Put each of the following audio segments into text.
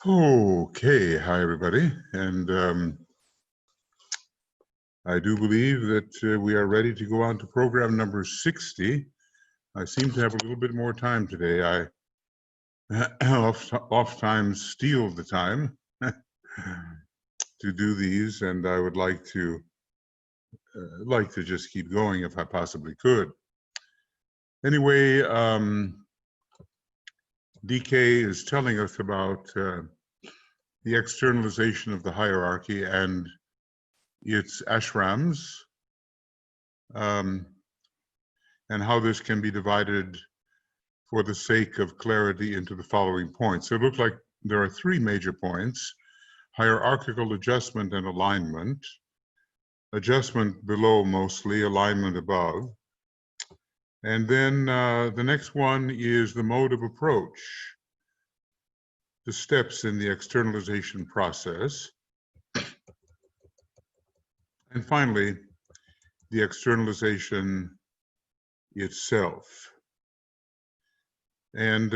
Okay, hi everybody, and I do believe that we are ready to go on to program number 60. I seem to have a little bit more time today. I oftentimes steal the time to do these, and I would like to just keep going if I possibly could. Anyway, DK is telling us about the externalization of the hierarchy and its ashrams, and how this can be divided for the sake of clarity into the following points. So it looks like there are three major points: hierarchical adjustment and alignment, adjustment below mostly, alignment above. And then the next one is the mode of approach, the steps in the externalization process. And finally, the externalization itself. And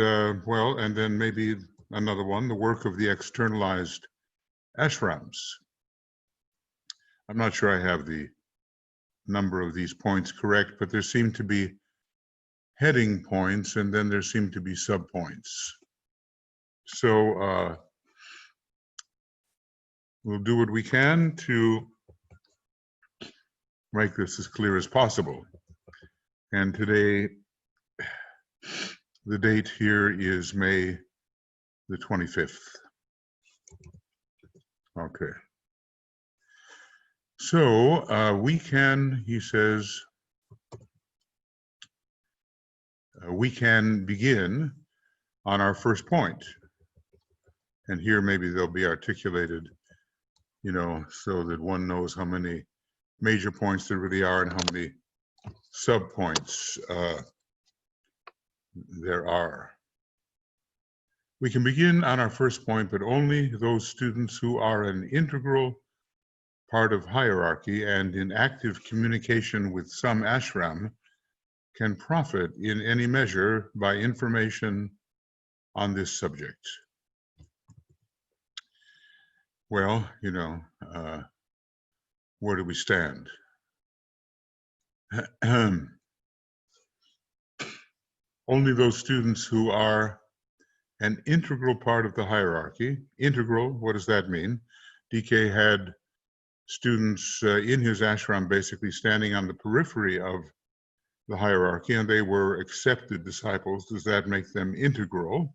well, and then maybe another one, the work of the externalized ashrams. I'm not sure I have the number of these points correct, but there seem to be heading points and then there seem to be subpoints. So we'll do what we can to make this as clear as possible. And today, the date here is May the 25th. Okay. So we can, he says, we can begin on our first point. And here maybe they'll be articulated, you know, so that one knows how many major points there really are and how many subpoints there are. We can begin on our first point, but only those students who are an integral part of hierarchy and in active communication with some ashram can profit in any measure by information on this subject. Well, you know, where do we stand? Only those students who are an integral part of the hierarchy. Integral, what does that mean? DK had students in his ashram basically standing on the periphery of the hierarchy, and they were accepted disciples. Does that make them integral?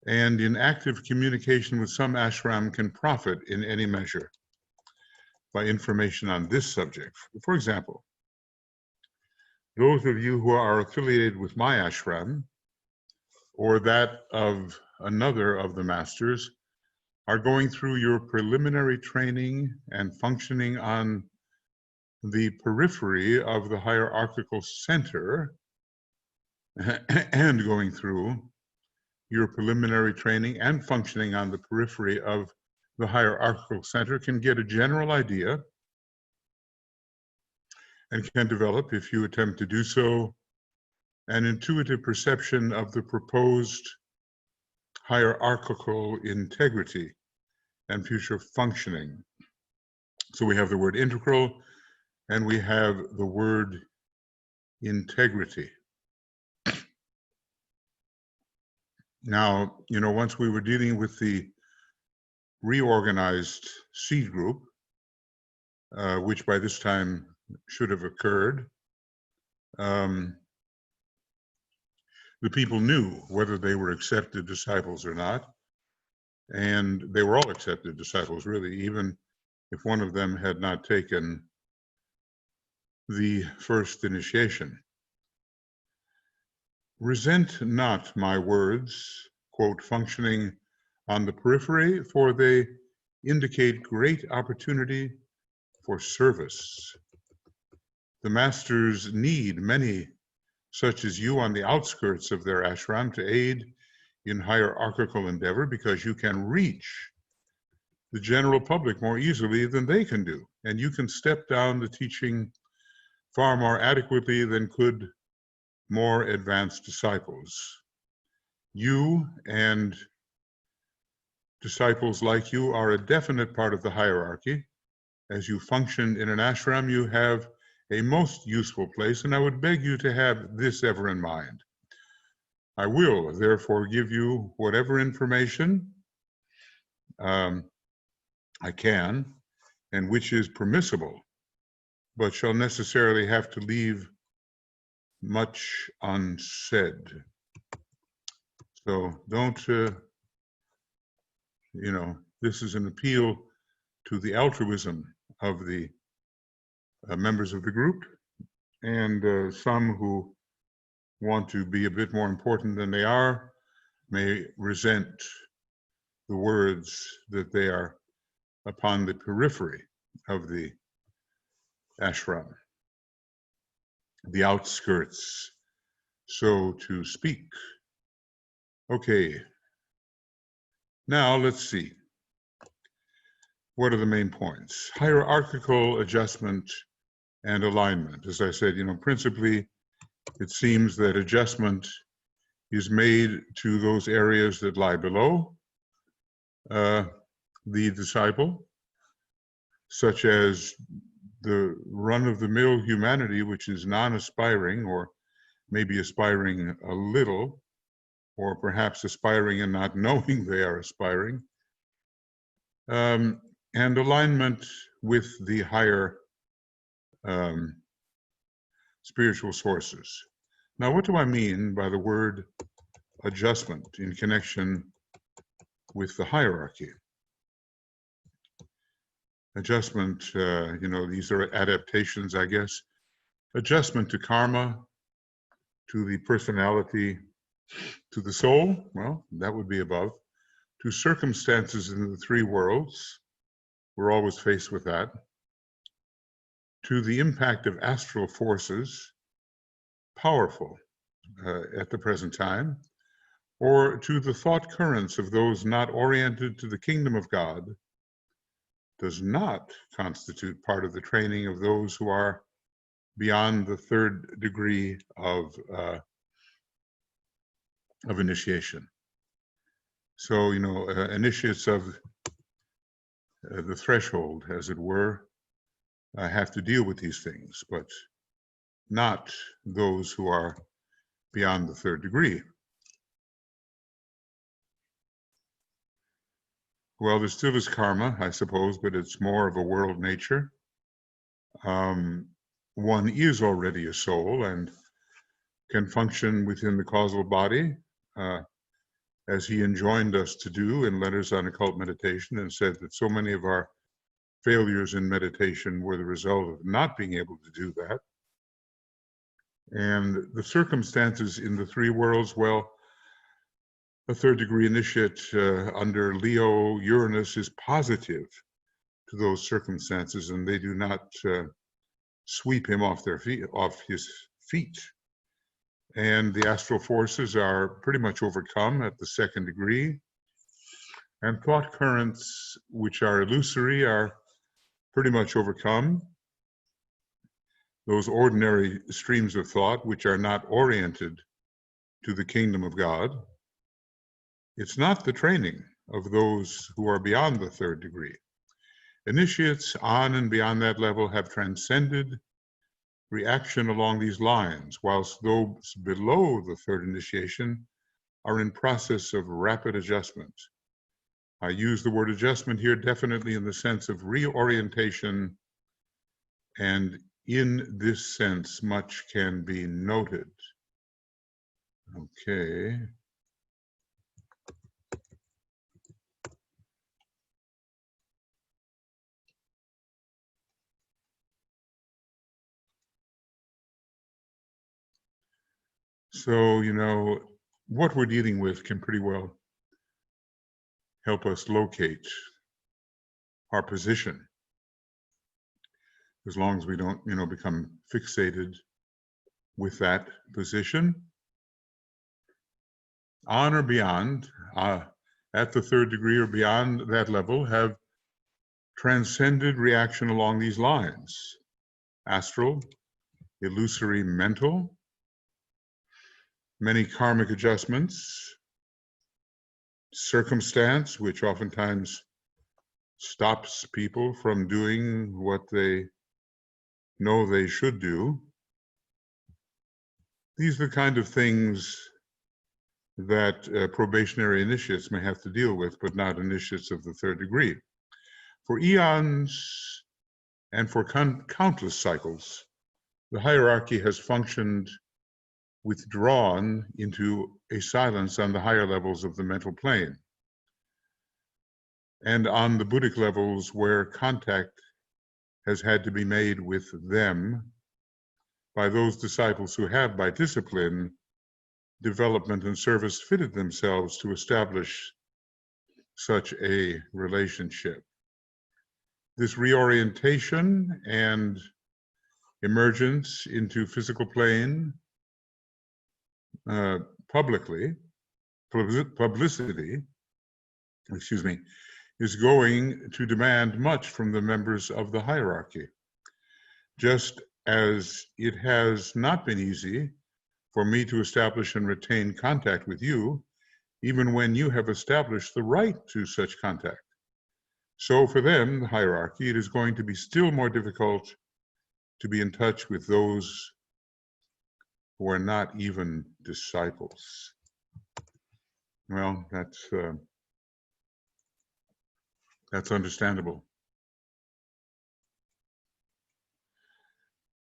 And in active communication with some ashram can profit in any measure by information on this subject. For example, those of you who are affiliated with my ashram or that of another of the masters are going through your preliminary training and functioning on the periphery of the hierarchical center and going through your preliminary training and functioning on the periphery of the hierarchical center can get a general idea and can develop, if you attempt to do so, an intuitive perception of the proposed hierarchical integrity and future functioning. So we have the word integral and we have the word integrity. Now, you know, once we were dealing with the reorganized seed group, which by this time should have occurred, the people knew whether they were accepted disciples or not, and they were all accepted disciples, really, even if one of them had not taken the first initiation. Resent not my words, quote, functioning on the periphery, for they indicate great opportunity for service. The masters need many such as you on the outskirts of their ashram to aid in hierarchical endeavor, because you can reach the general public more easily than they can do, and you can step down the teaching far more adequately than could more advanced disciples. You and disciples like you are a definite part of the hierarchy. As you function in an ashram, you have a most useful place, and I would beg you to have this ever in mind. I will, therefore, give you whatever information I can, and which is permissible, but shall necessarily have to leave much unsaid. So don't, this is an appeal to the altruism of the members of the group, and some who want to be a bit more important than they are may resent the words that they are upon the periphery of the ashram, the outskirts, so to speak. Okay, now let's see. What are the main points? Hierarchical adjustment and alignment. As I said, principally, it seems that adjustment is made to those areas that lie below the disciple, such as the run-of-the-mill humanity, which is non-aspiring, or maybe aspiring a little, or perhaps aspiring and not knowing they are aspiring, and alignment with the higher spiritual sources. Now, what do I mean by the word adjustment in connection with the hierarchy? Adjustment, these are adaptations, I guess. Adjustment to karma, to the personality, to the soul, well, that would be above. To circumstances in the three worlds, we're always faced with that. To the impact of astral forces, powerful at the present time, or to the thought currents of those not oriented to the kingdom of God, does not constitute part of the training of those who are beyond the third degree of initiation. So, initiates of the threshold, as it were, have to deal with these things, but not those who are beyond the third degree. Well, there still is karma, I suppose, but it's more of a world nature. One is already a soul and can function within the causal body, as he enjoined us to do in Letters on Occult Meditation, and said that so many of our failures in meditation were the result of not being able to do that. And the circumstances in the three worlds, well, a third degree initiate under Leo Uranus is positive to those circumstances, and they do not sweep him off his feet. And the astral forces are pretty much overcome at the second degree. And thought currents, which are illusory, are pretty much overcome. Those ordinary streams of thought, which are not oriented to the kingdom of God. It's not the training of those who are beyond the third degree. Initiates on and beyond that level have transcended reaction along these lines, whilst those below the third initiation are in process of rapid adjustment. I use the word adjustment here definitely in the sense of reorientation, and in this sense, much can be noted. Okay. So, what we're dealing with can pretty well help us locate our position, as long as we don't, become fixated with that position. On or beyond, at the third degree or beyond that level, have transcended reaction along these lines: astral, illusory, mental, many karmic adjustments, circumstance which oftentimes stops people from doing what they know they should do. These are the kind of things that probationary initiates may have to deal with, but not initiates of the third degree. For eons and for countless cycles, the hierarchy has functioned withdrawn into a silence on the higher levels of the mental plane. And on the Buddhic levels where contact has had to be made with them by those disciples who have, by discipline, development, and service, fitted themselves to establish such a relationship. This reorientation and emergence into physical plane publicity, is going to demand much from the members of the hierarchy. Just as it has not been easy for me to establish and retain contact with you, even when you have established the right to such contact. So for them, the hierarchy, it is going to be still more difficult to be in touch with those who are not even disciples. Well, that's understandable.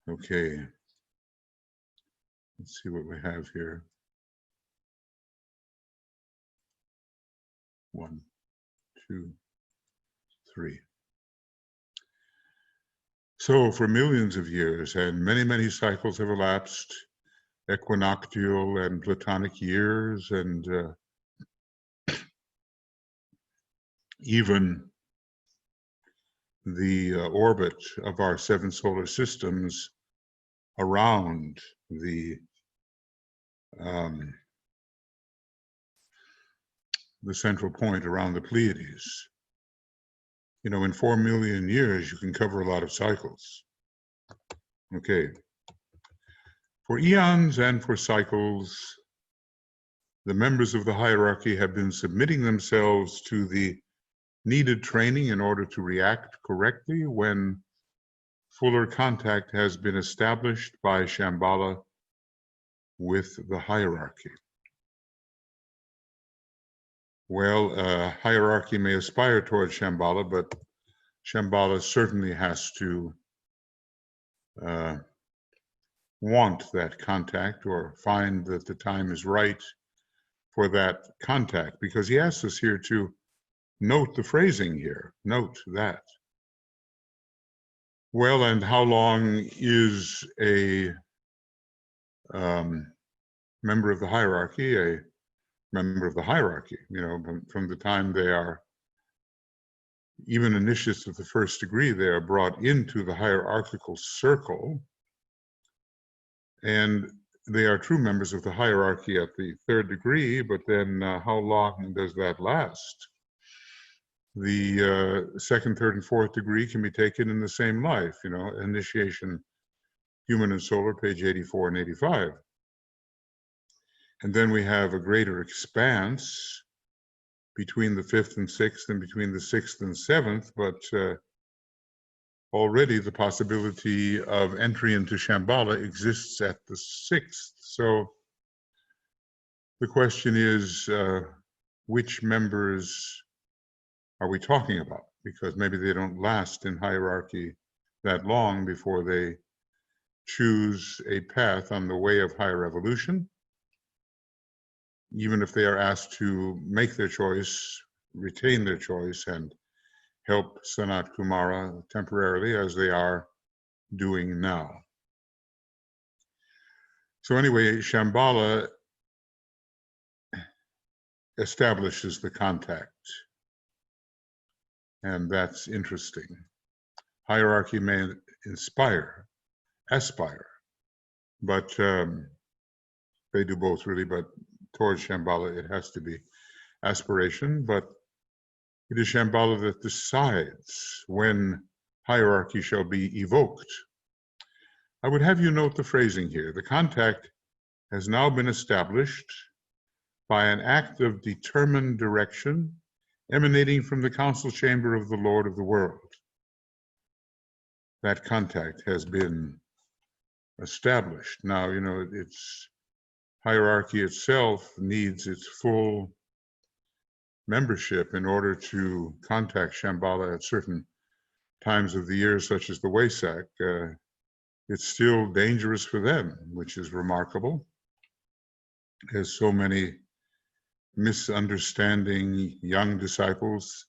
Okay. Let's see what we have here. 1, 2, 3. So for millions of years, and many, many cycles have elapsed, equinoctial and platonic years, and even the orbit of our 7 solar systems around the central point, around the Pleiades. You know, in 4 million years, you can cover a lot of cycles. Okay. For eons and for cycles, the members of the hierarchy have been submitting themselves to the needed training in order to react correctly when fuller contact has been established by Shambhala with the hierarchy. Well, hierarchy may aspire towards Shambhala, but Shambhala certainly has to want that contact or find that the time is right for that contact, because he asks us here to note the phrasing here, note that. Well, and how long is a member of the hierarchy a member of the hierarchy? You know, from the time they are even initiates of the first degree, they are brought into the hierarchical circle, and they are true members of the hierarchy at the third degree, but then how long does that last? The second, third, and fourth degree can be taken in the same life, you know, initiation, human and solar, page 84 and 85. And then we have a greater expanse between the 5th and 6th and between the 6th and 7th, but already the possibility of entry into Shambhala exists at the 6th. So the question is, which members are we talking about? Because maybe they don't last in hierarchy that long before they choose a path on the way of higher evolution. Even if they are asked to make their choice, retain their choice, and help Sanat Kumara temporarily, as they are doing now. So anyway, Shambhala establishes the contact, and that's interesting. Hierarchy may aspire, but they do both really, but towards Shambhala it has to be aspiration, but it is Shambhala that decides when hierarchy shall be evoked. I would have you note the phrasing here. The contact has now been established by an act of determined direction emanating from the council chamber of the Lord of the world. That contact has been established. Now, its hierarchy itself needs its full membership in order to contact Shambhala at certain times of the year, such as the Wesak. It's still dangerous for them, which is remarkable, as so many misunderstanding young disciples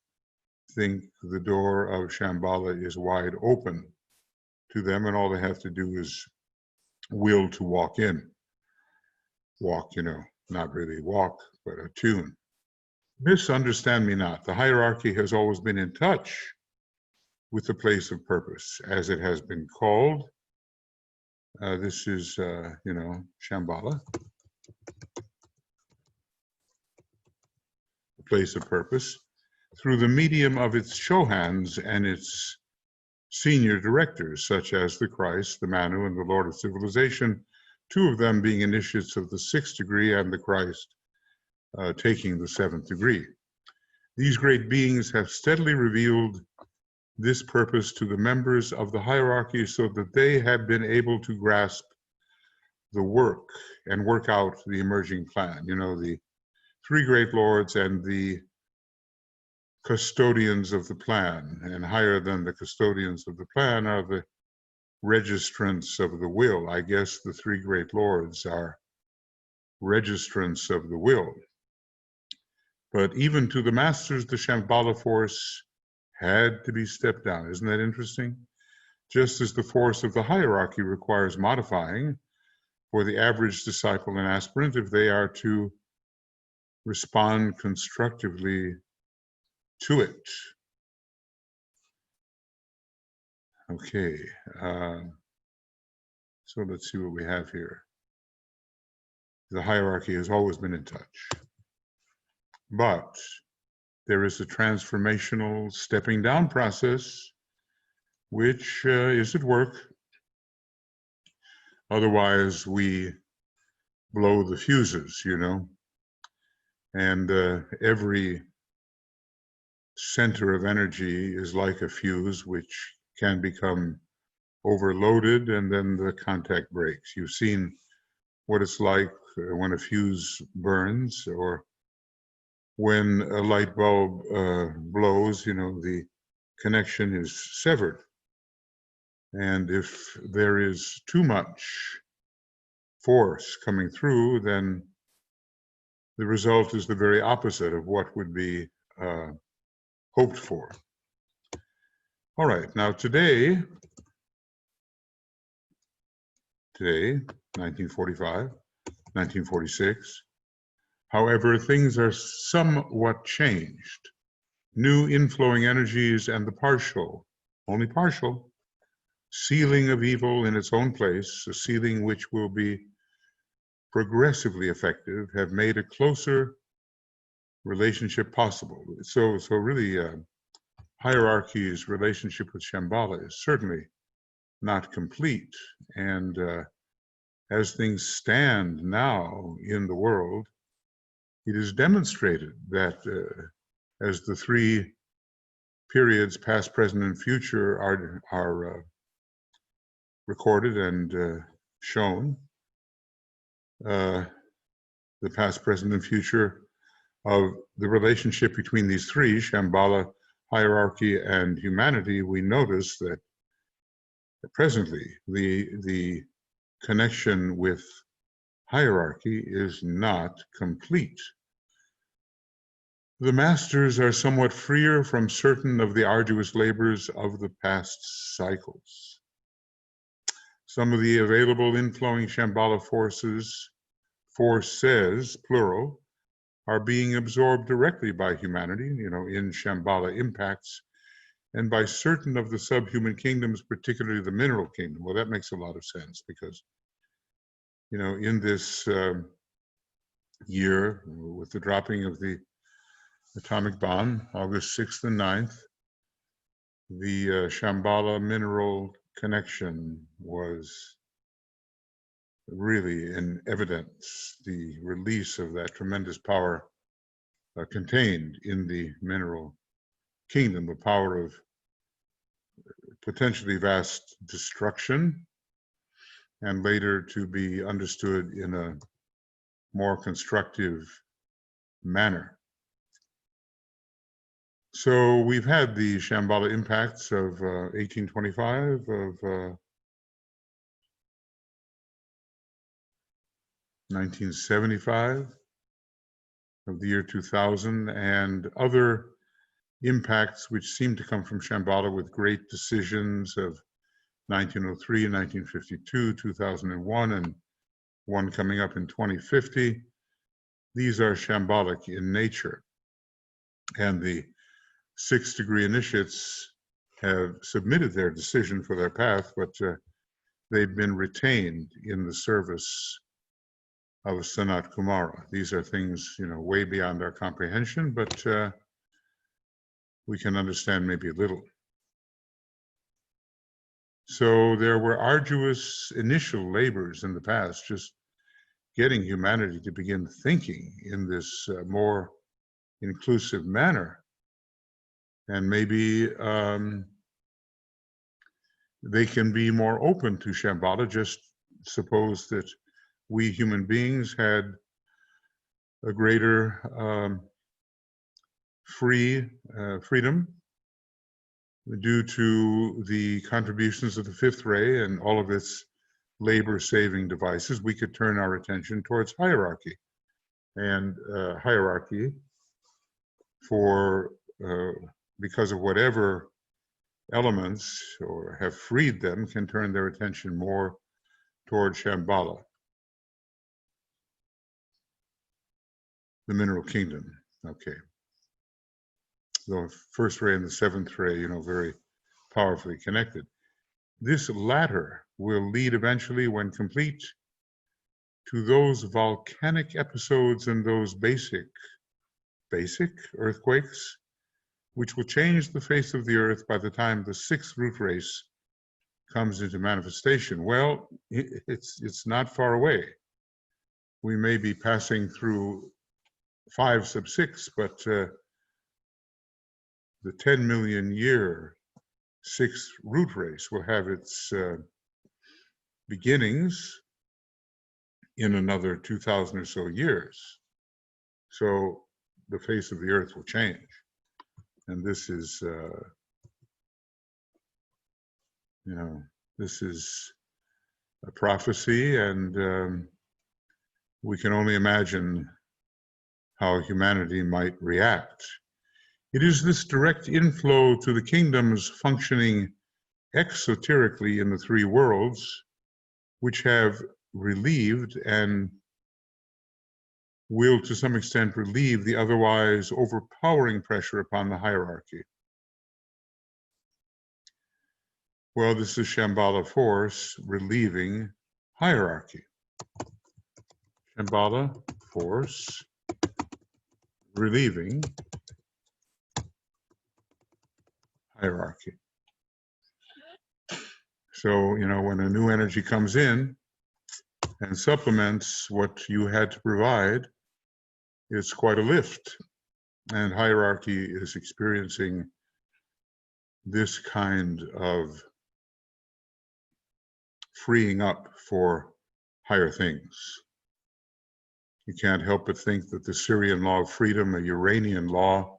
think the door of Shambhala is wide open to them, and all they have to do is will to walk in. Walk, not really walk, but attune. Misunderstand me not. The hierarchy has always been in touch with the place of purpose, as it has been called. This is, Shambhala, the place of purpose, through the medium of its Shohans and its senior directors, such as the Christ, the Manu, and the Lord of Civilization, two of them being initiates of the 6th degree, and the Christ taking the 7th degree. These great beings have steadily revealed this purpose to the members of the hierarchy so that they have been able to grasp the work and work out the emerging plan. The three great lords and the custodians of the plan, and higher than the custodians of the plan are the registrants of the will. I guess the three great lords are registrants of the will. But even to the masters, the Shambhala force had to be stepped down. Isn't that interesting? Just as the force of the hierarchy requires modifying for the average disciple and aspirant if they are to respond constructively to it. Okay, so let's see what we have here. The hierarchy has always been in touch, but there is a transformational stepping down process which is at work. Otherwise, we blow the fuses, and every center of energy is like a fuse which can become overloaded, and then the contact breaks. You've seen what it's like when a fuse burns, or when a light bulb blows, the connection is severed. And if there is too much force coming through, then the result is the very opposite of what would be hoped for. All right, now today, 1945, 1946, however, things are somewhat changed. New inflowing energies and the only partial, sealing of evil in its own place, a sealing which will be progressively effective, have made a closer relationship possible. So really, hierarchy's relationship with Shambhala is certainly not complete. And as things stand now in the world, it is demonstrated that as the three periods, past, present, and future, are recorded and shown, the past, present, and future of the relationship between these three, Shambhala, hierarchy, and humanity, we notice that presently the connection with hierarchy is not complete. The masters are somewhat freer from certain of the arduous labors of the past cycles. Some of the available inflowing Shambhala forces, plural, are being absorbed directly by humanity, in Shambhala impacts, and by certain of the subhuman kingdoms, particularly the mineral kingdom. Well, that makes a lot of sense because, in this year, with the dropping of the atomic bomb, August 6th and 9th, the Shambhala mineral connection was really in evidence the release of that tremendous power contained in the mineral kingdom, the power of potentially vast destruction, and later to be understood in a more constructive manner. So we've had the Shambhala impacts of 1825, of 1975, of the year 2000, and other impacts which seem to come from Shambhala with great decisions of 1903, 1952, 2001, and one coming up in 2050. These are Shambhalic in nature. And the 6-degree initiates have submitted their decision for their path, but they've been retained in the service of Sanat Kumara. These are things, way beyond our comprehension, but we can understand maybe a little. So there were arduous initial labors in the past, just getting humanity to begin thinking in this more inclusive manner. And maybe they can be more open to Shambhala. Just suppose that we human beings had a greater freedom due to the contributions of the fifth ray and all of its labor-saving devices. We could turn our attention towards hierarchy. And hierarchy, because of whatever elements or have freed them, can turn their attention more toward Shambhala, the mineral kingdom. Okay. The first ray and the seventh ray, very powerfully connected. This latter will lead eventually, when complete, to those volcanic episodes and those basic earthquakes, which will change the face of the earth by the time the sixth root race comes into manifestation. Well, it's not far away. We may be passing through 5 sub 6, but the 10 million year sixth root race will have its beginnings in another 2,000 or so years. So the face of the earth will change. And this is, this is a prophecy, and we can only imagine how humanity might react. It is this direct inflow to the kingdoms functioning exoterically in the 3 worlds which have relieved and will to some extent relieve the otherwise overpowering pressure upon the hierarchy. Well, this is Shambhala force relieving hierarchy. Shambhala force relieving hierarchy. So, when a new energy comes in and supplements what you had to provide, it's quite a lift. And hierarchy is experiencing this kind of freeing up for higher things. You can't help but think that the Syrian law of freedom, a Uranian law,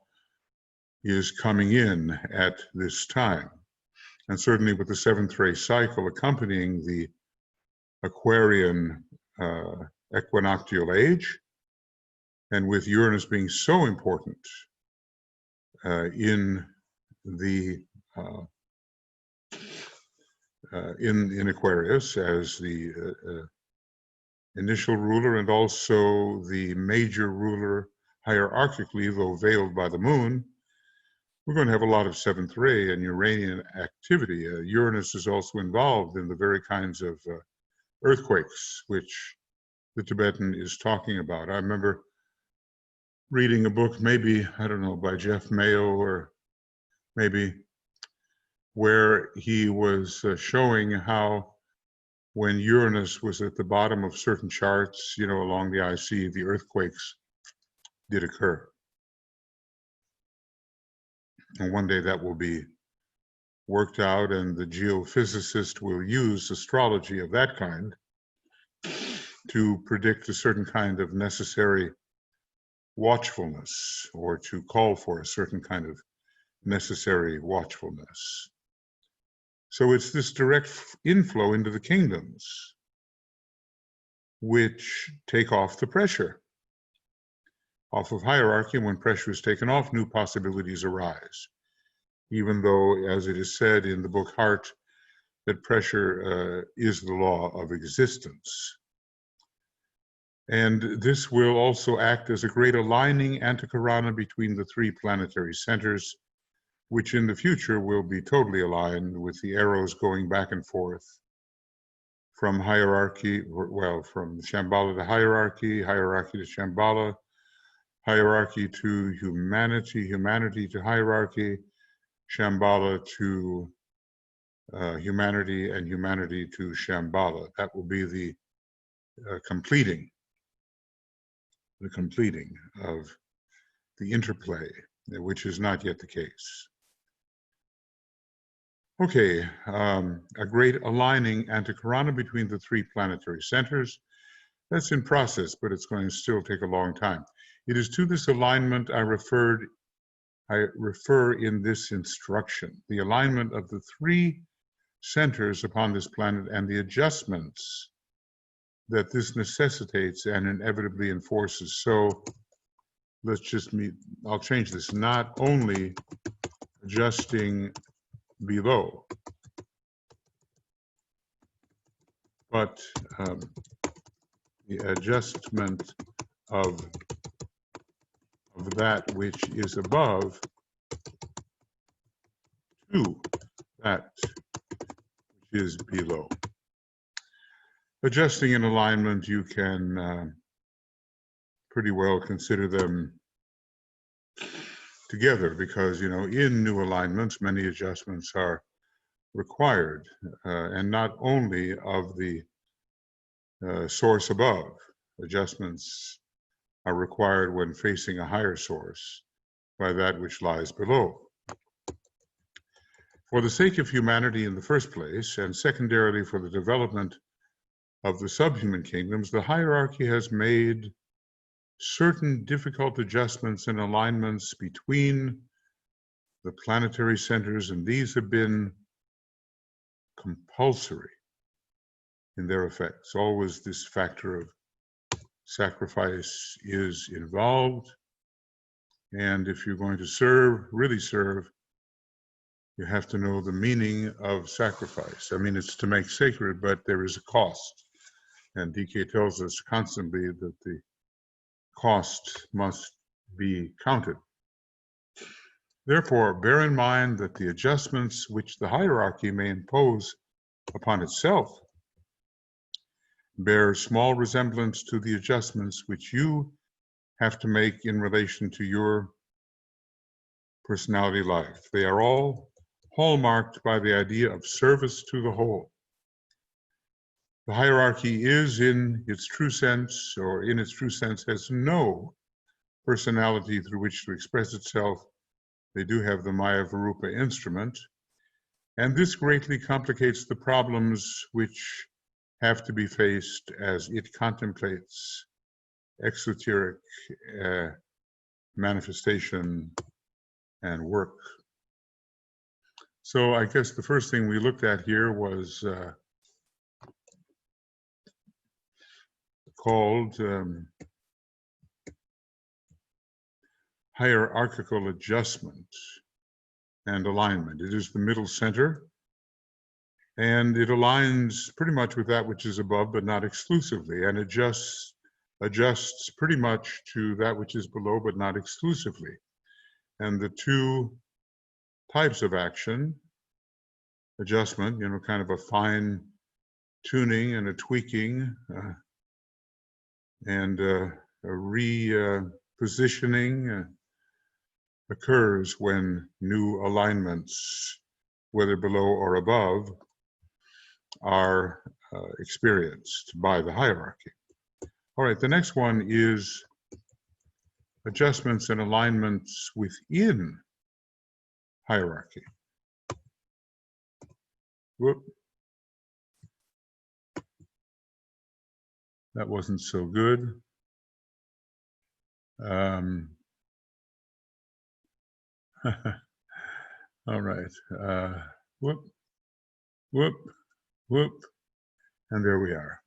is coming in at this time. And certainly with the 7th ray cycle accompanying the Aquarian equinoctial age, and with Uranus being so important in Aquarius as the initial ruler and also the major ruler hierarchically, though veiled by the moon, we're going to have a lot of 7th ray and Uranian activity. Uranus is also involved in the very kinds of earthquakes which the Tibetan is talking about. I remember reading a book, maybe, I don't know, by Jeff Mayo or maybe, where he was showing how when Uranus was at the bottom of certain charts, along the IC, the earthquakes did occur. And one day that will be worked out, and the geophysicist will use astrology of that kind to predict a certain kind of necessary watchfulness, or to call for a certain kind of necessary watchfulness. So it's this direct inflow into the kingdoms which take off the pressure off of hierarchy. When pressure is taken off, new possibilities arise. Even though, as it is said in the book Heart, that pressure is the law of existence. And this will also act as a great aligning antikarana between the three planetary centers, which in the future will be totally aligned, with the arrows going back and forth from hierarchy, from Shambhala to hierarchy, hierarchy to Shambhala, hierarchy to humanity, humanity to hierarchy, Shambhala to humanity, and humanity to Shambhala. That will be the completing of the interplay, which is not yet the case. Okay, a great aligning antikarana between the three planetary centers. That's in process, but it's going to still take a long time. It is to this alignment I refer in this instruction, the alignment of the three centers upon this planet and the adjustments that this necessitates and inevitably enforces. So let's just I'll change this, not only adjusting below, but the adjustment of that which is above to that which is below. Adjusting in alignment, you can pretty well consider them together, because in new alignments many adjustments are required, and not only of the source above. Adjustments are required when facing a higher source by that which lies below. For the sake of humanity in the first place, and secondarily for the development of the subhuman kingdoms, the hierarchy has made certain difficult adjustments and alignments between the planetary centers, and these have been compulsory in their effects. Always this factor of sacrifice is involved, and if you're going to serve, really serve, you have to know the meaning of sacrifice. I mean, it's to make sacred, but there is a cost, and DK tells us constantly that the cost must be counted. Therefore, bear in mind that the adjustments which the hierarchy may impose upon itself bear small resemblance to the adjustments which you have to make in relation to your personality life. They are all hallmarked by the idea of service to the whole. The hierarchy is, in its true sense, has no personality through which to express itself. They do have the Maya Varupa instrument, and this greatly complicates the problems which have to be faced as it contemplates exoteric manifestation and work. So I guess the first thing we looked at here was called hierarchical adjustment and alignment. It is the middle center, and it aligns pretty much with that which is above, but not exclusively, and adjusts pretty much to that which is below, but not exclusively. And the two types of action, adjustment, kind of a fine tuning and a tweaking, and a repositioning occurs when new alignments, whether below or above, are experienced by the hierarchy. All right, the next one is adjustments and alignments within hierarchy. Whoop. That wasn't so good. All right. Whoop, whoop, whoop. And there we are.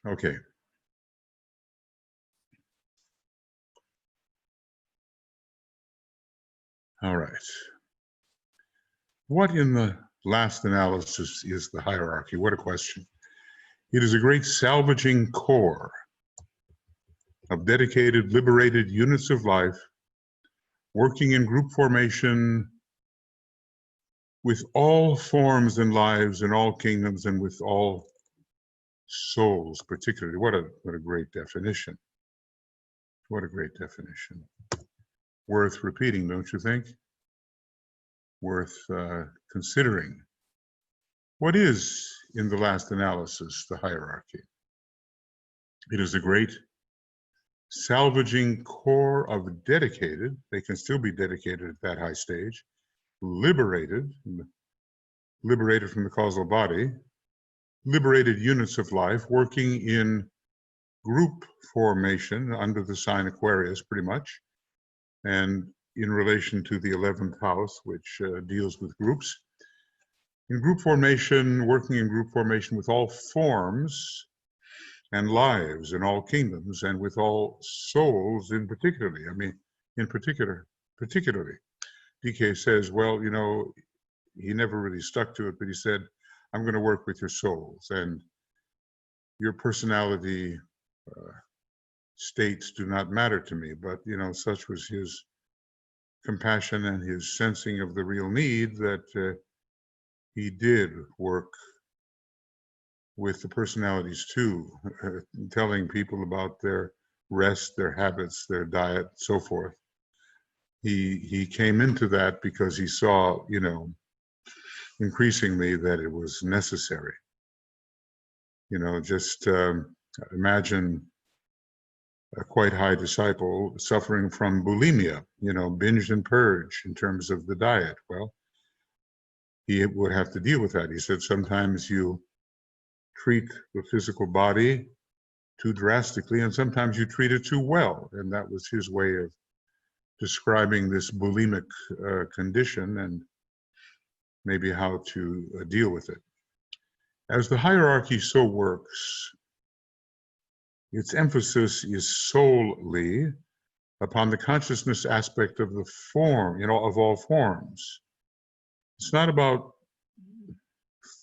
Okay. All right. What in the last analysis is the hierarchy? What a question. It is a great salvaging core of dedicated, liberated units of life working in group formation with all forms and lives in all kingdoms and with all souls particularly. What a great definition. What a great definition. Worth repeating, don't you think? Worth considering. What is, in the last analysis, the hierarchy? It is a great salvaging core of dedicated, they can still be dedicated at that high stage, liberated from the causal body, liberated units of life working in group formation under the sign Aquarius, pretty much, and in relation to the 11th house, which deals with groups. In group formation, working in group formation with all forms and lives in all kingdoms and with all souls in particularly. I mean, particularly. DK says, well, you know, he never really stuck to it, but he said, I'm going to work with your souls, and your personality states do not matter to me. But, you know, such was his compassion and his sensing of the real need that he did work with the personalities too, telling people about their rest, their habits, their diet, so forth. He came into that because he saw, you know, increasingly that it was necessary. You know, just imagine a quite high disciple suffering from bulimia, you know, binge and purge in terms of the diet. Well, he would have to deal with that. He said sometimes you treat the physical body too drastically, and sometimes you treat it too well. And that was his way of describing this bulimic condition and maybe how to deal with it. As the hierarchy so works, its emphasis is solely upon the consciousness aspect of the form, you know, of all forms. It's not about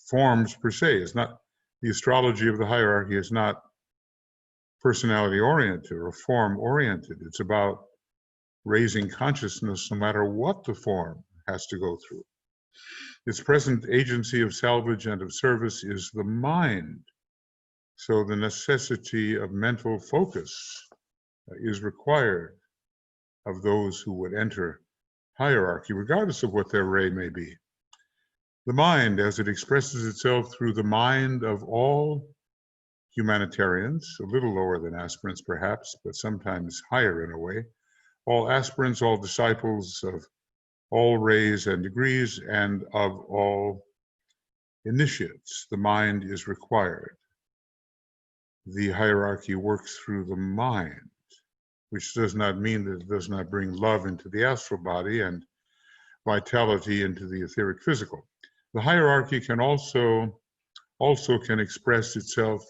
forms per se. It's not, the astrology of the hierarchy is not personality oriented or form oriented. It's about raising consciousness no matter what the form has to go through. Its present agency of salvage and of service is the mind. So the necessity of mental focus is required of those who would enter hierarchy, regardless of what their ray may be. The mind, as it expresses itself through the mind of all humanitarians, a little lower than aspirants perhaps, but sometimes higher in a way, all aspirants, all disciples of all rays and degrees, and of all initiates, the mind is required. The hierarchy works through the mind, which does not mean that it does not bring love into the astral body and vitality into the etheric physical. The hierarchy can also can express itself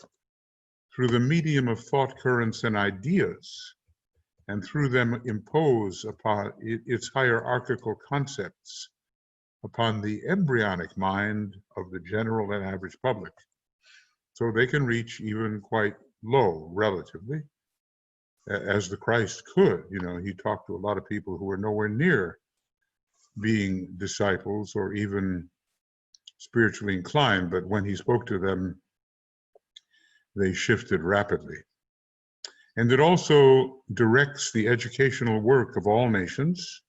through the medium of thought currents and ideas, and through them impose upon its hierarchical concepts upon the embryonic mind of the general and average public. So they can reach even quite low, relatively, as the Christ could. You know, he talked to a lot of people who were nowhere near being disciples or even spiritually inclined, but when he spoke to them, they shifted rapidly. And it also directs the educational work of all nations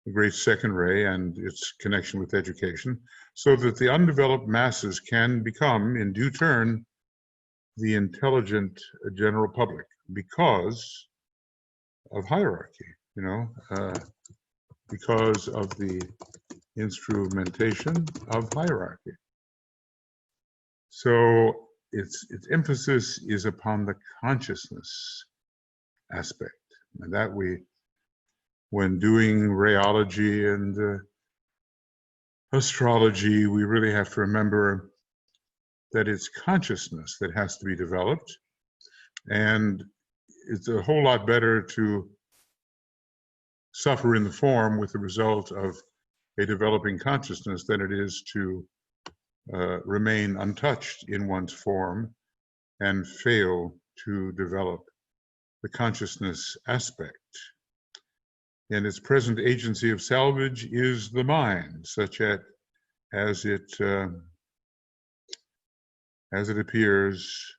the great second ray and its connection with education, so that the undeveloped masses can become, in due turn, the intelligent general public because of hierarchy, because of the instrumentation of hierarchy. So its emphasis is upon the consciousness aspect, and that when doing rayology and astrology, we really have to remember that it's consciousness that has to be developed, and it's a whole lot better to suffer in the form with the result of a developing consciousness than it is to remain untouched in one's form and fail to develop the consciousness aspect. And its present agency of salvage is the mind, such as it appears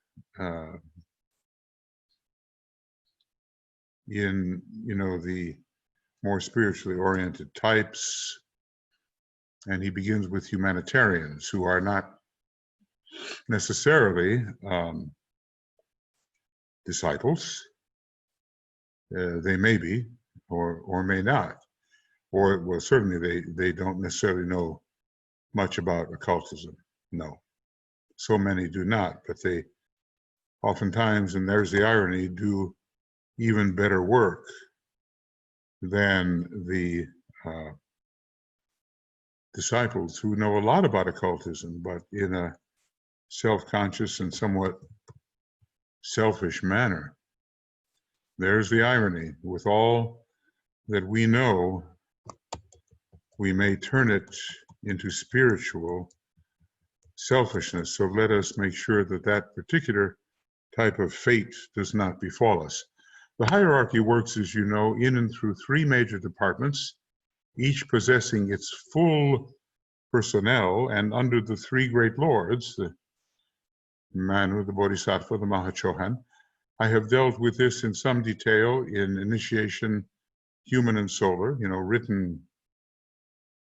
in the more spiritually oriented types. And he begins with humanitarians who are not necessarily disciples. They may be, or may not, or well, certainly they don't necessarily know much about occultism. No, so many do not, but they oftentimes, and there's the irony, do even better work than the disciples who know a lot about occultism, but in a self-conscious and somewhat selfish manner. There's the irony. With all that we know, we may turn it into spiritual selfishness. So let us make sure that that particular type of fate does not befall us. The hierarchy works, as you know, in and through three major departments, each possessing its full personnel, and under the three great lords, the Manu, the Bodhisattva, the Mahachohan. I have dealt with this in some detail in Initiation, Human and Solar, written,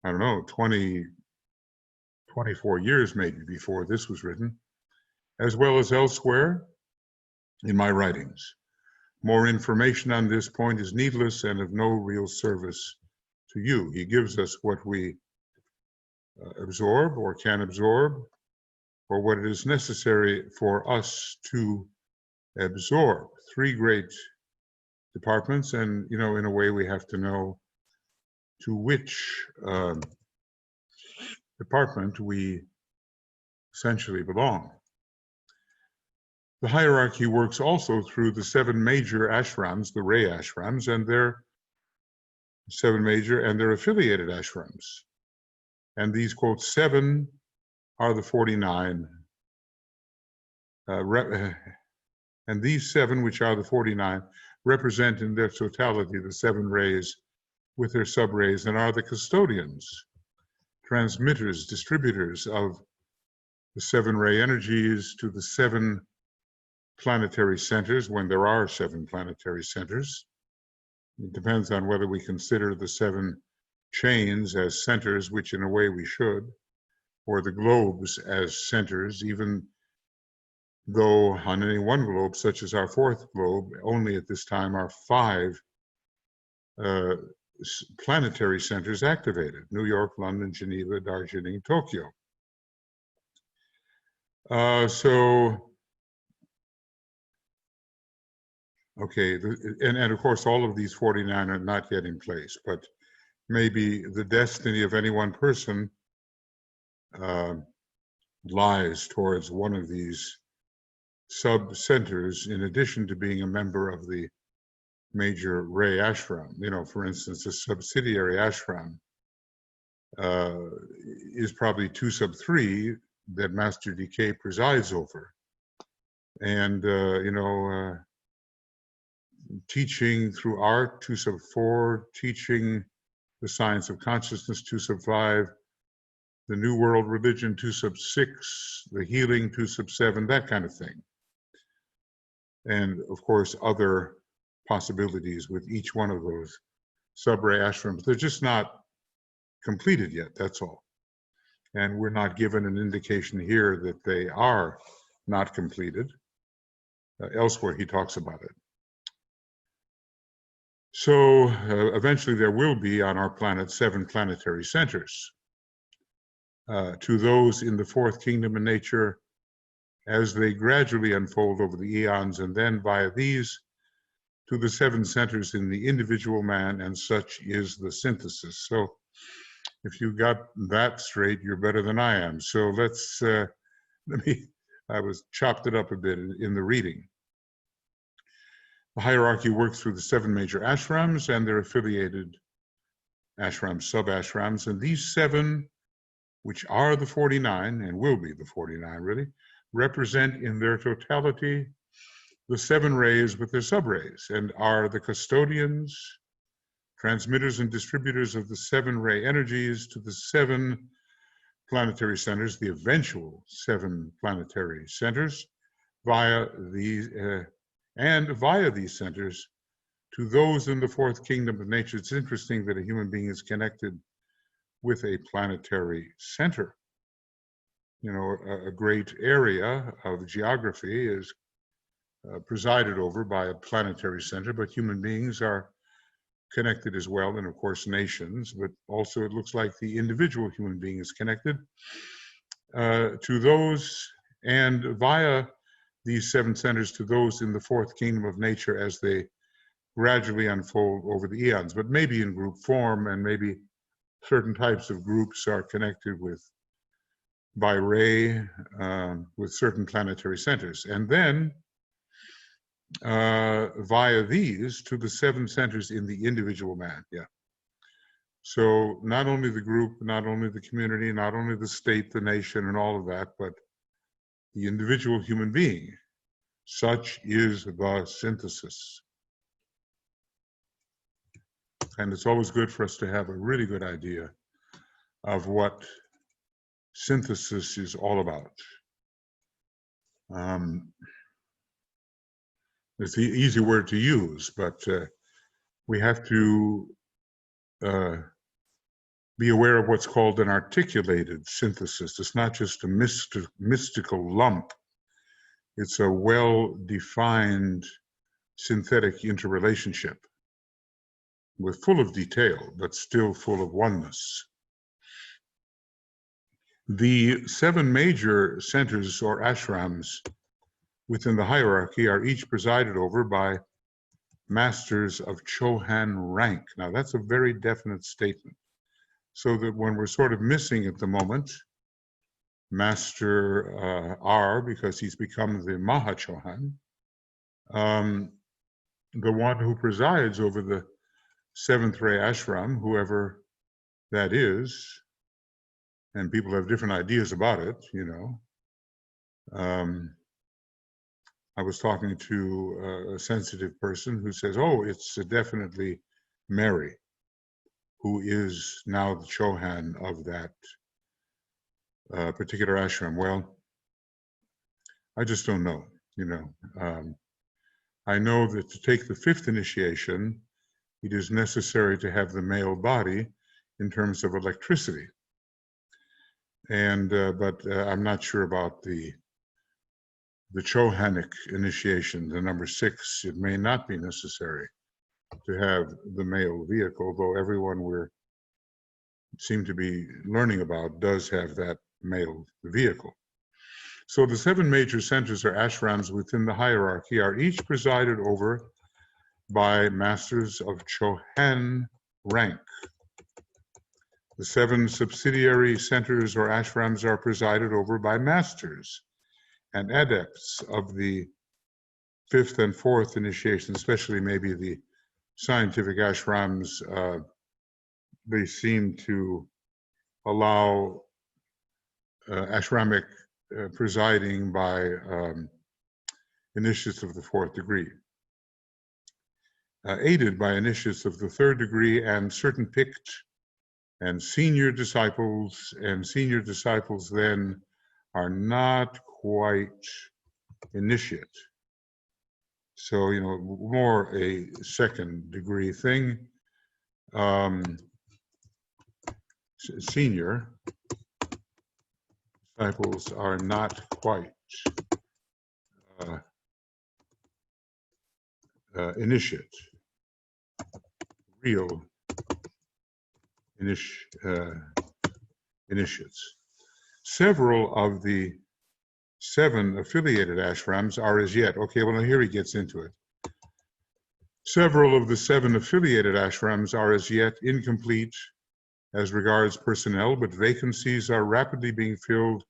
24 years maybe before this was written, as well as elsewhere in my writings. More information on this point is needless and of no real service to you. He gives us what we absorb or can absorb, or what it is necessary for us to absorb. Three great departments, and in a way we have to know to which department we essentially belong. The hierarchy works also through the seven major ashrams, the Ray ashrams, and their seven major and their affiliated ashrams. And these, quote, seven are the 49. And these seven, which are the 49, represent in their totality the seven rays with their subrays, and are the custodians, transmitters, distributors of the seven ray energies to the seven planetary centers, when there are seven planetary centers. It depends on whether we consider the seven chains as centers, which in a way we should, or the globes as centers, even though on any one globe, such as our fourth globe, only at this time are 5 planetary centers activated: New York, London, Geneva, Darjeeling, Tokyo. Okay, and of course all of these 49 are not yet in place, but maybe the destiny of any one person lies towards one of these sub-centers, in addition to being a member of the major Ray ashram. For instance, a subsidiary ashram is probably 2 sub 3 that Master DK presides over. And, teaching through art, 2 sub 4, teaching the science of consciousness, 2 sub 5, the New World religion, 2 sub 6, the healing, 2 sub 7, that kind of thing. And of course, other possibilities with each one of those sub-ray ashrams. They're just not completed yet, that's all. And we're not given an indication here that they are not completed. Elsewhere, he talks about it. So eventually there will be on our planet 7 planetary centers. To those in the fourth kingdom of nature, as they gradually unfold over the eons, and then via these to the 7 centers in the individual man, and such is the synthesis. So if you got that straight, you're better than I am. So let's, I was chopped it up a bit in the reading. The hierarchy works through the 7 major ashrams and their affiliated ashrams, sub-ashrams, and these 7, which are the 49, and will be the 49 really, represent in their totality the 7 rays with their sub-rays, and are the custodians, transmitters and distributors of the 7 ray energies to the 7 planetary centers, the eventual 7 planetary centers, via these centers to those in the fourth kingdom of nature. It's interesting that a human being is connected with a planetary center. You know, a great area of geography is presided over by a planetary center, but human beings are connected as well, and of course nations, but also it looks like the individual human being is connected to those, and via these 7 centers to those in the fourth kingdom of nature as they gradually unfold over the eons, but maybe in group form, and maybe certain types of groups are connected by ray with certain planetary centers, and then via these to the 7 centers in the individual man. Yeah. So not only the group, not only the community, not only the state, the nation, and all of that, but the individual human being. Such is the synthesis. And it's always good for us to have a really good idea of what synthesis is all about. It's the easy word to use, but we have to be aware of what's called an articulated synthesis. It's not just a mystical lump. It's a well-defined synthetic interrelationship with full of detail, but still full of oneness. The 7 major centers or ashrams within the hierarchy are each presided over by masters of Chohan rank. Now that's a very definite statement. So that when we're sort of missing at the moment, Master R, because he's become the Maha Chohan, the one who presides over the 7th ray ashram, whoever that is, and people have different ideas about it, you know. I was talking to a sensitive person who says, oh, it's definitely Mary, who is now the Chohan of that particular ashram. Well, I just don't know, you know. I know that to take the 5th initiation, it is necessary to have the male body in terms of electricity. And, but I'm not sure about the Chohanic initiation, the number 6. It may not be necessary to have the male vehicle, though everyone we seem to be learning about does have that male vehicle. So the 7 major centers or ashrams within the hierarchy are each presided over by masters of Chohan rank. The 7 subsidiary centers or ashrams are presided over by masters and adepts of the 5th and 4th initiation, especially maybe the scientific ashrams. They seem to allow ashramic presiding by initiates of the 4th degree, aided by initiates of the 3rd degree and certain picked and senior disciples, and senior disciples then are not quite initiate. So, you know, more a 2nd degree thing. senior disciples are not quite initiate, real initiates. Several of the 7 affiliated ashrams are as yet, okay, well, here he gets into it. Several of the 7 affiliated ashrams are as yet incomplete as regards personnel, but vacancies are rapidly being filled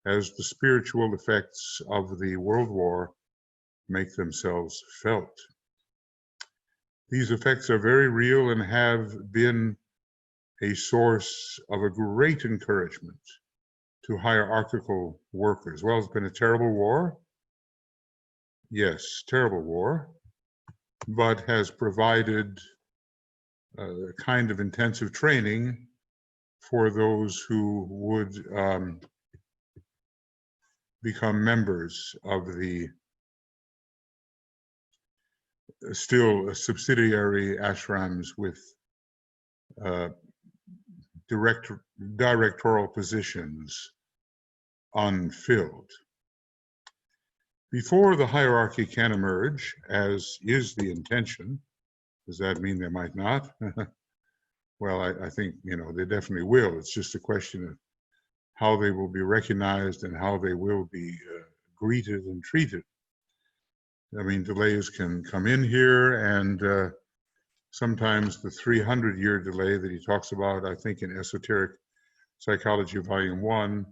as the spiritual effects of the World War make themselves felt. These effects are very real and have been a source of a great encouragement to hierarchical workers. Well, it's been a terrible war. Yes, terrible war, but has provided a kind of intensive training for those who would become members of the still subsidiary ashrams with directorial positions unfilled. Before the hierarchy can emerge, as is the intention, does that mean they might not? Well, I think, they definitely will. It's just a question of how they will be recognized and how they will be greeted and treated. I mean, delays can come in here, and sometimes the 300-year delay that he talks about, I think in Esoteric Psychology Volume 1,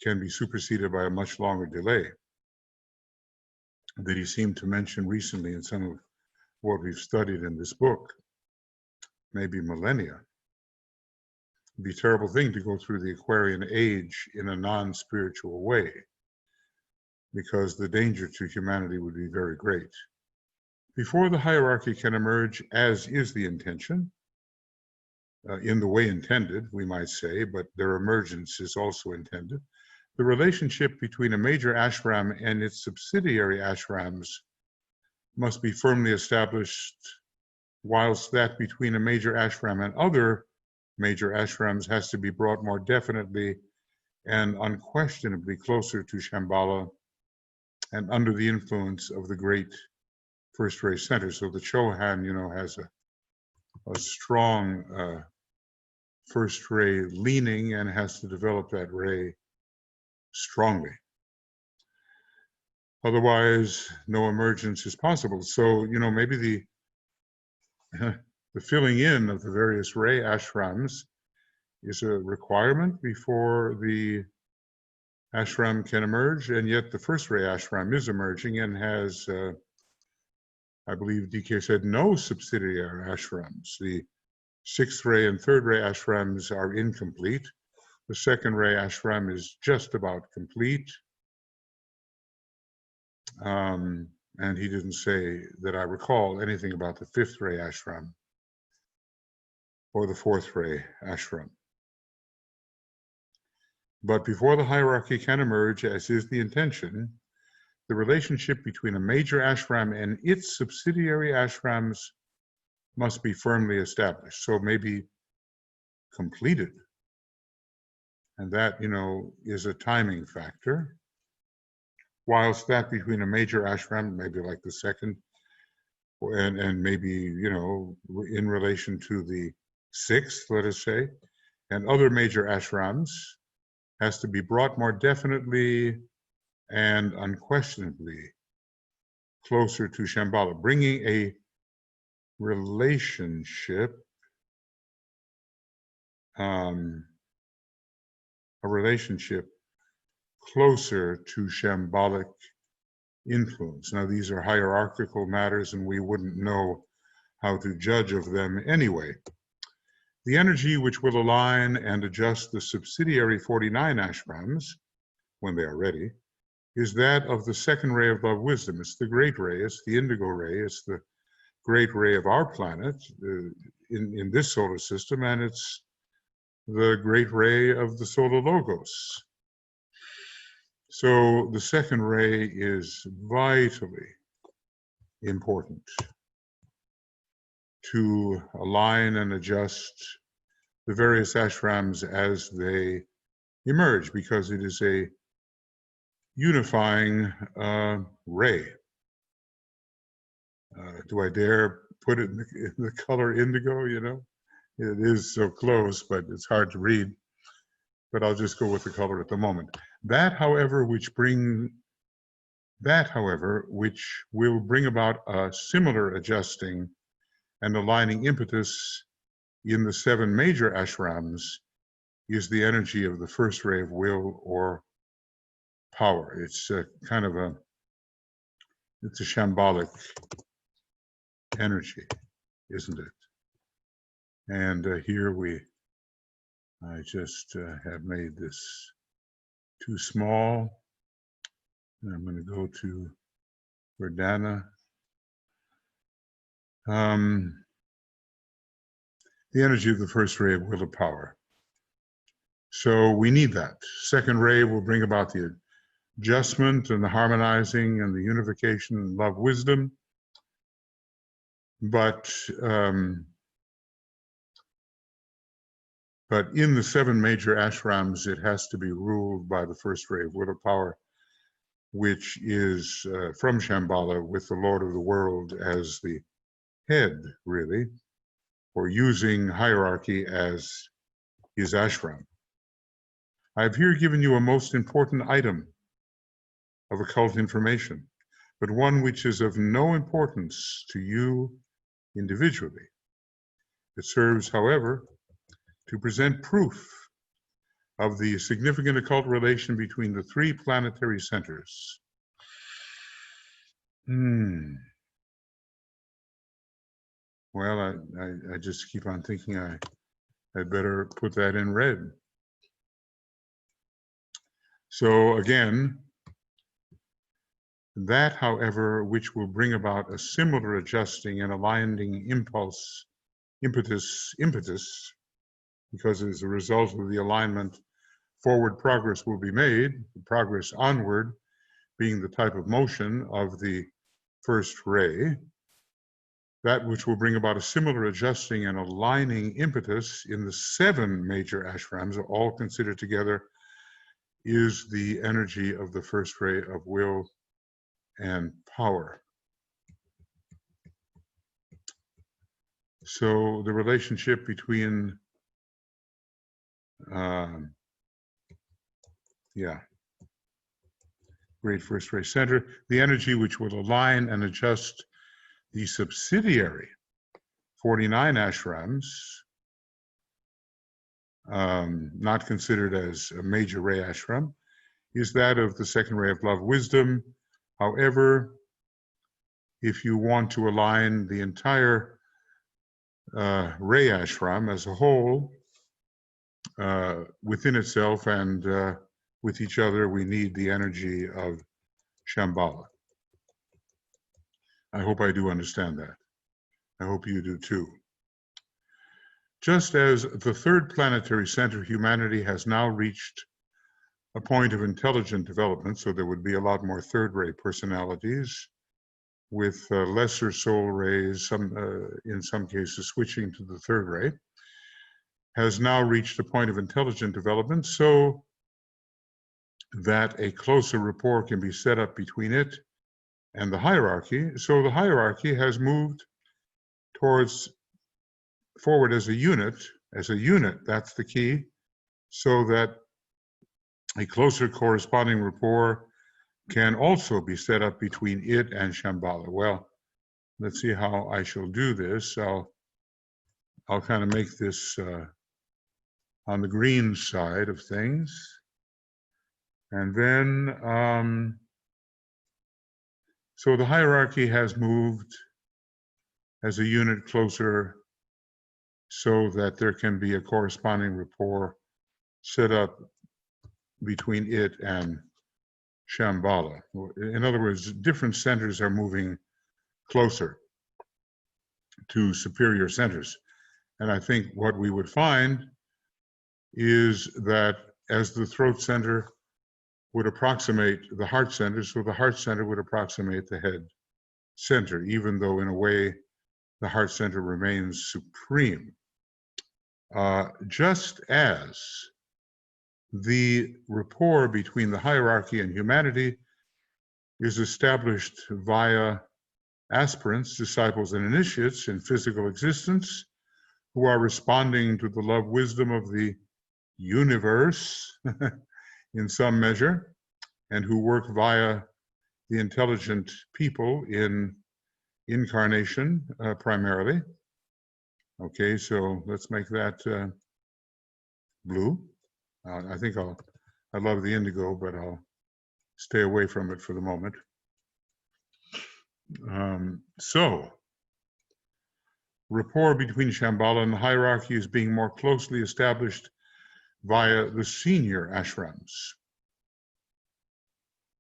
can be superseded by a much longer delay that he seemed to mention recently in some of what we've studied in this book, maybe millennia. It'd be a terrible thing to go through the Aquarian age in a non-spiritual way, because the danger to humanity would be very great. Before the hierarchy can emerge, as is the intention, in the way intended, we might say, but their emergence is also intended, the relationship between a major ashram and its subsidiary ashrams must be firmly established, whilst that between a major ashram and other major ashrams has to be brought more definitely and unquestionably closer to Shambhala and under the influence of the great first ray center. So the Chohan, has a strong first ray leaning and has to develop that ray strongly. Otherwise, no emergence is possible. So, maybe the filling in of the various ray ashrams is a requirement before the ashram can emerge, and yet the first ray ashram is emerging and has, I believe DK said, no subsidiary ashrams. The 6th ray and 3rd ray ashrams are incomplete. The 2nd ray ashram is just about complete. And he didn't say that I recall anything about the 5th ray ashram or the 4th ray ashram. But before the hierarchy can emerge, as is the intention, the relationship between a major ashram and its subsidiary ashrams must be firmly established. So maybe completed. And that, is a timing factor. Whilst that between a major ashram, maybe like the 2nd, and maybe, in relation to the 6th, let us say, and other major ashrams, has to be brought more definitely and unquestionably closer to Shambhala, bringing a relationship closer to shambhalic influence. Now, these are hierarchical matters, and we wouldn't know how to judge of them anyway. The energy which will align and adjust the subsidiary 49 ashrams, when they are ready, is that of the 2nd ray of love wisdom. It's the great ray, it's the indigo ray, it's the great ray of our planet in this solar system, and it's the great ray of the solar logos. So the 2nd ray is vitally important to align and adjust the various ashrams as they emerge, because it is a unifying ray. Do I dare put it in the color indigo? You know, it is so close, but it's hard to read. But I'll just go with the color at the moment. That, however, which will bring about a similar adjusting and aligning impetus in the 7 major ashrams, is the energy of the first ray of will or power. It's kind of it's a shambolic energy, isn't it? And here I just have made this too small. And I'm going to go to Verdana. The energy of the first ray of will or power. So we need that. Second ray will bring about the adjustment and the harmonizing and the unification and love, wisdom. But in the 7 major ashrams, it has to be ruled by the first ray of will or power, which is from Shambhala, with the Lord of the world as the head, really, or using hierarchy as his ashram. I've here given you a most important item of occult information, but one which is of no importance to you individually. It serves, however, to present proof of the significant occult relation between the 3 planetary centers. Well, I just keep on thinking I'd better put that in red. So again, that, however, which will bring about a similar adjusting and aligning impetus, because as a result of the alignment, forward progress will be made, the progress onward being the type of motion of the first ray. That which will bring about a similar adjusting and aligning impetus in the 7 major ashrams, all considered together, is the energy of the first ray of will and power. So the relationship between great first ray center, the energy which will align and adjust the subsidiary 49 ashrams, not considered as a major ray ashram, is that of the second ray of love, wisdom. However, if you want to align the entire ray ashram as a whole within itself and with each other, we need the energy of Shambhala. I hope I do understand that. I hope you do too. Just as the 3rd planetary center, humanity has now reached a point of intelligent development, so there would be a lot more 3rd ray personalities with lesser soul rays, in some cases switching to the 3rd ray, has now reached a point of intelligent development so that a closer rapport can be set up between it and the hierarchy. So the hierarchy has moved forward as a unit, that's the key, so that a closer corresponding rapport can also be set up between it and Shambhala. Well, let's see how I shall do this. I'll kind of make this on the green side of things. And then, so the hierarchy has moved as a unit closer so that there can be a corresponding rapport set up between it and Shambhala. In other words, different centers are moving closer to superior centers. And I think what we would find is that as the throat center would approximate the heart center, so the heart center would approximate the head center, even though in a way the heart center remains supreme. Just as the rapport between the hierarchy and humanity is established via aspirants, disciples, and initiates in physical existence who are responding to the love wisdom of the universe in some measure, and who work via the intelligent people in incarnation primarily. Okay, so let's make that blue. I think I love the indigo, but I'll stay away from it for the moment. So, rapport between Shambhala and the hierarchy is being more closely established via the senior ashrams.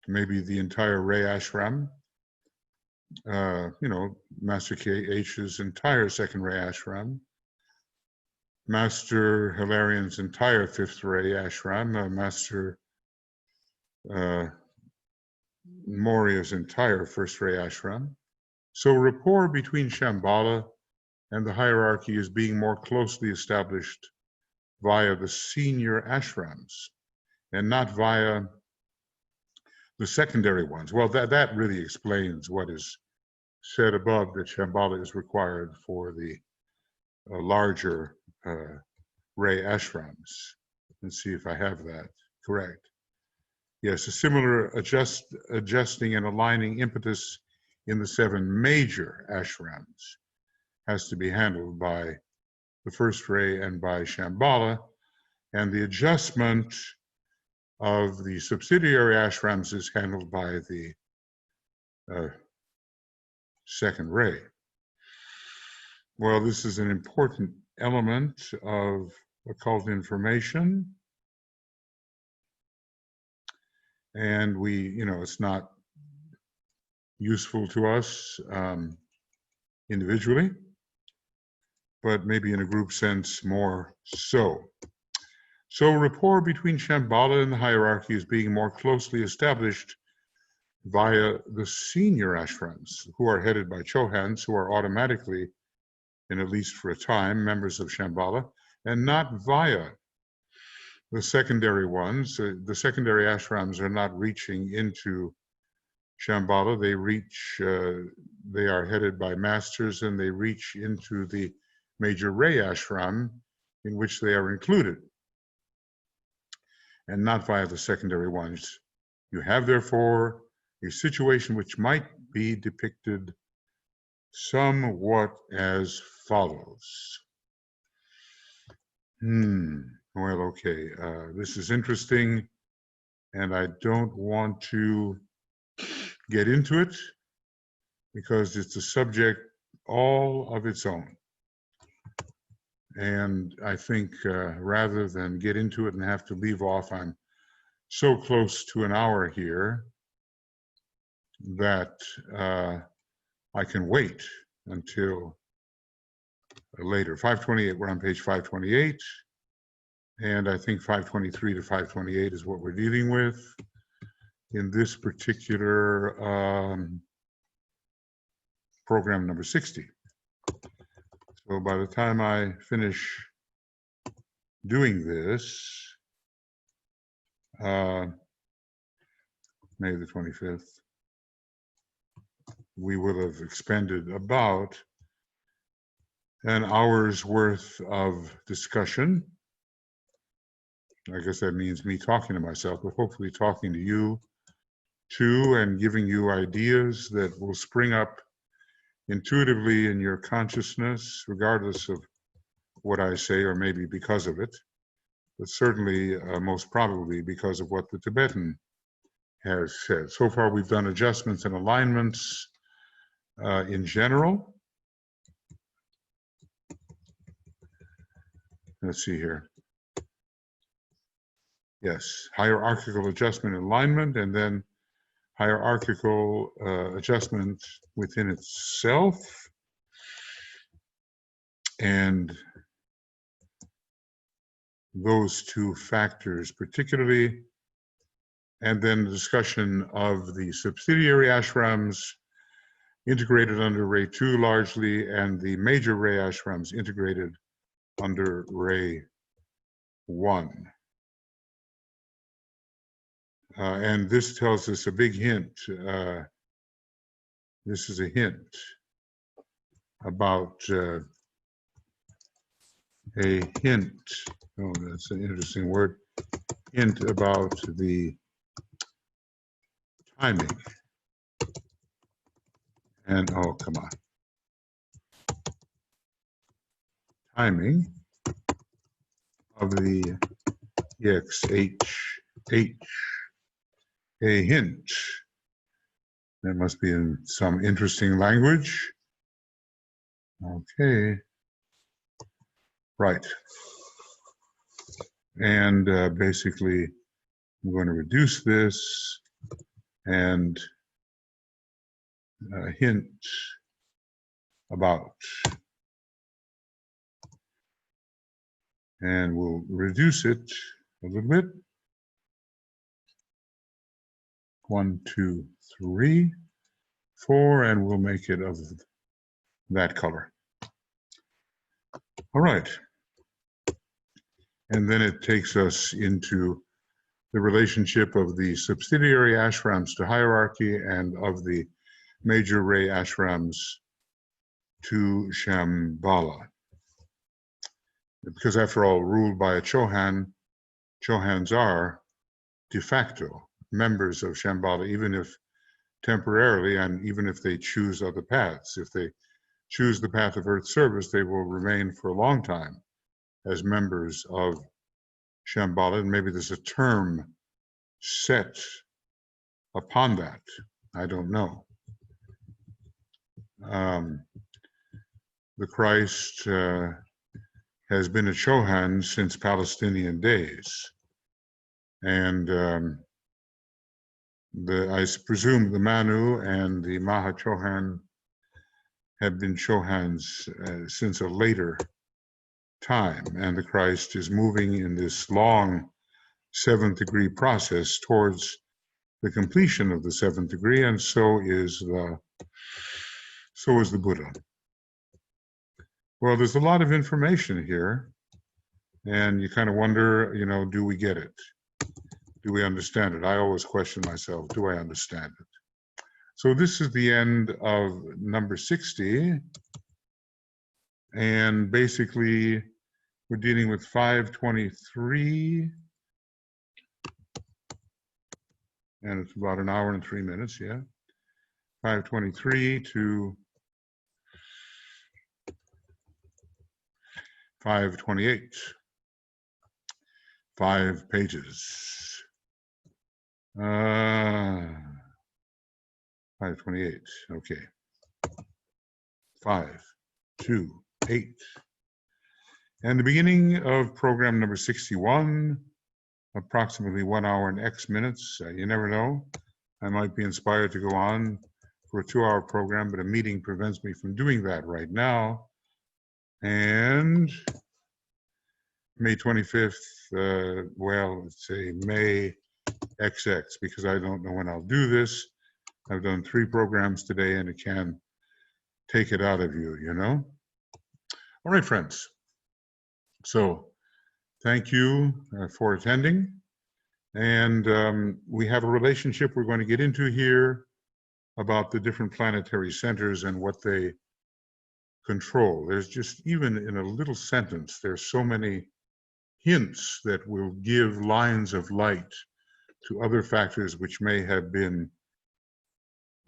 Maybe the entire Ray ashram, Master K.H.'s entire second Ray ashram, Master Hilarian's entire fifth Ray ashram, Master Maurya's entire first Ray ashram. So rapport between Shambhala and the hierarchy is being more closely established via the senior ashrams and not via the secondary ones. Well, that really explains what is said above, that Shambhala is required for the larger Ray ashrams. Let's see if I have that correct. Yes, a similar adjusting and aligning impetus in the 7 major ashrams has to be handled by the first Ray and by Shambhala, and the adjustment of the subsidiary ashrams is handled by the second Ray. Well, this is an important element of occult information, and it's not useful to us individually, but maybe in a group sense more so. So rapport between Shambhala and the hierarchy is being more closely established via the senior ashrams, who are headed by Chohans, who are automatically, and at least for a time, members of Shambhala, and not via the secondary ones. The secondary ashrams are not reaching into Shambhala. They are headed by masters, and they reach into the major Ray ashram in which they are included, and not via the secondary ones. You have, therefore, a situation which might be depicted somewhat as follows. Well, okay, this is interesting, and I don't want to get into it because it's a subject all of its own. And I think rather than get into it and have to leave off, I'm so close to an hour here that I can wait until later. 528, we're on page 528. And I think 523 to 528 is what we're dealing with in this particular program number 60. So by the time I finish doing this, May the 25th, we will have expended about an hour's worth of discussion. I guess that means me talking to myself, but hopefully talking to you too, and giving you ideas that will spring up intuitively in your consciousness, regardless of what I say, or maybe because of it, but certainly most probably because of what the Tibetan has said. So far we've done adjustments and alignments in general. Let's see here. Yes, hierarchical adjustment and alignment, and then hierarchical adjustment within itself, and those two factors particularly, and then the discussion of the subsidiary ashrams integrated under Ray 2 largely, and the major Ray ashrams integrated under Ray 1. And this tells us a big hint. This is a hint about a hint. Oh, that's an interesting word. Hint about the timing. And oh, come on. Timing of the EXHH. A hint. That must be in some interesting language. Okay. Right. And basically, I'm going to reduce this and hint about. And we'll reduce it a little bit. 1, 2, 3, 4, and we'll make it of that color. All right. And then it takes us into the relationship of the subsidiary ashrams to hierarchy and of the major Ray ashrams to Shambhala. Because after all, ruled by a Chohan, Chohans are de facto members of Shambhala, even if temporarily, and even if they choose other paths. If they choose the path of earth service, they will remain for a long time as members of Shambhala, and maybe there's a term set upon that. I don't know. The Christ has been a Chohan since Palestinian days. And I presume the Manu and the Maha Chohan have been Chohans since a later time. And the Christ is moving in this long 7th degree process towards the completion of the 7th degree, and so is the Buddha. Well, there's a lot of information here, and you kind of wonder, you know, do we get it? Do we understand it? I always question myself, do I understand it? So this is the end of number 60, and basically we're dealing with 523, and it's about an hour and 3 minutes, yeah. 523 to 528, 5 pages. 528, okay. 5, 2, 8. And the beginning of program number 61, approximately 1 hour and X minutes. You never know. I might be inspired to go on for a 2-hour program, but a meeting prevents me from doing that right now. And May 25th, well, let's say May XX, because I don't know when I'll do this. I've done 3 programs today, and it can take it out of you, you know? All right, friends. So thank you for attending. And we have a relationship we're going to get into here about the different planetary centers and what they control. There's just, even in a little sentence, there's so many hints that will give lines of light to other factors which may have been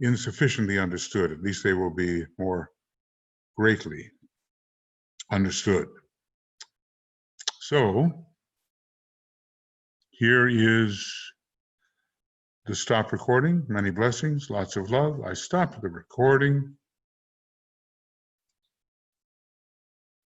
insufficiently understood. At least they will be more greatly understood. So here is the stop recording. Many blessings, lots of love. I stopped the recording.